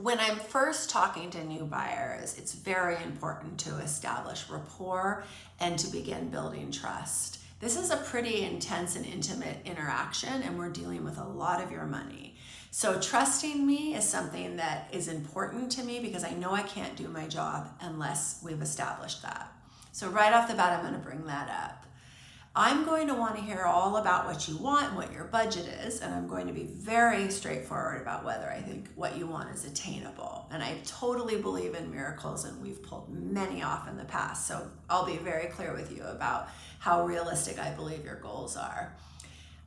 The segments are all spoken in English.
When I'm first talking to new buyers, it's very important to establish rapport and to begin building trust. This is a pretty intense and intimate interaction, and we're dealing with a lot of your money. So trusting me is something that is important to me because I know I can't do my job unless we've established that. So right off the bat, I'm going to bring that up. I'm going to want to hear all about what you want and what your budget is, and I'm going to be very straightforward about whether I think what you want is attainable. And I totally believe in miracles, and we've pulled many off in the past, so I'll be very clear with you about how realistic I believe your goals are.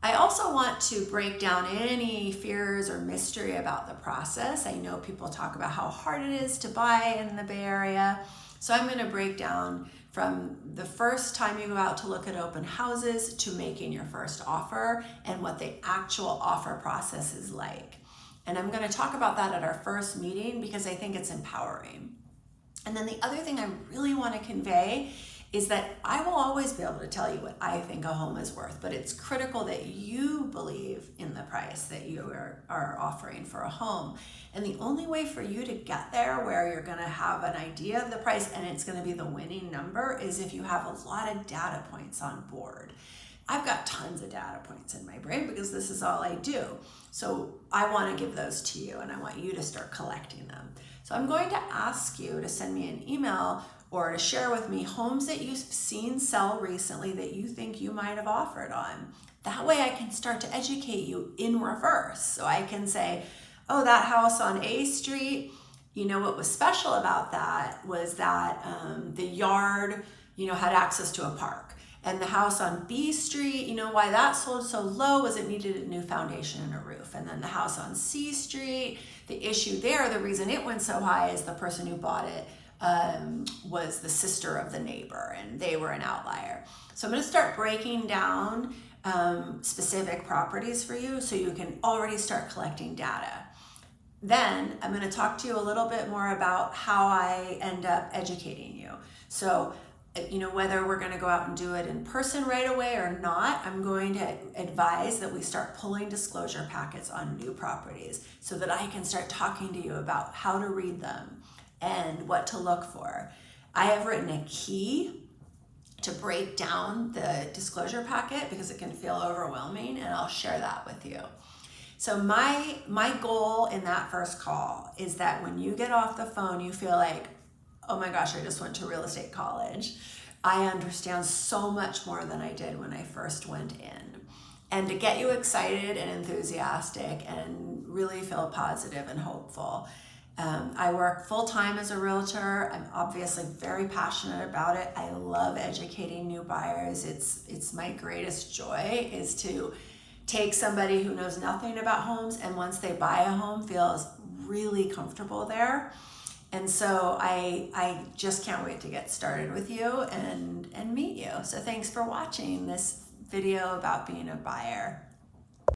I also want to break down any fears or mystery about the process. I know people talk about how hard it is to buy in the Bay Area, so I'm going to break down from the first time you go out to look at open houses to making your first offer and what the actual offer process is like. And I'm going to talk about that at our first meeting because I think it's empowering. And then the other thing I really want to convey is that I will always be able to tell you what I think a home is worth, but it's critical that you believe in the price that you are offering for a home. And the only way for you to get there where you're gonna have an idea of the price and it's gonna be the winning number is if you have a lot of data points on board. I've got tons of data points in my brain because this is all I do. So I want to give those to you and I want you to start collecting them. So I'm going to ask you to send me an email or to share with me homes that you've seen sell recently that you think you might have offered on. That way I can start to educate you in reverse. So I can say, oh, that house on A Street, you know what was special about that was that the yard, had access to a park. And the house on B Street, why that sold so low was it needed a new foundation and a roof. And then the house on C Street, the issue there, the reason it went so high is the person who bought it was the sister of the neighbor and they were an outlier. So I'm going to start breaking down specific properties for you so you can already start collecting data. Then I'm going to talk to you a little bit more about how I end up educating you. So whether we're going to go out and do it in person right away or not, I'm going to advise that we start pulling disclosure packets on new properties so that I can start talking to you about how to read them and what to look for. I have written a key to break down the disclosure packet because it can feel overwhelming, and I'll share that with you. So my goal in that first call is that when you get off the phone, you feel like, oh my gosh, I just went to real estate college. I understand so much more than I did when I first went in. And to get you excited and enthusiastic and really feel positive and hopeful. I work full-time as a realtor. I'm obviously very passionate about it. I love educating new buyers. It's my greatest joy is to take somebody who knows nothing about homes and once they buy a home feels really comfortable there. And so I just can't wait to get started with you and meet you. So thanks for watching this video about being a buyer.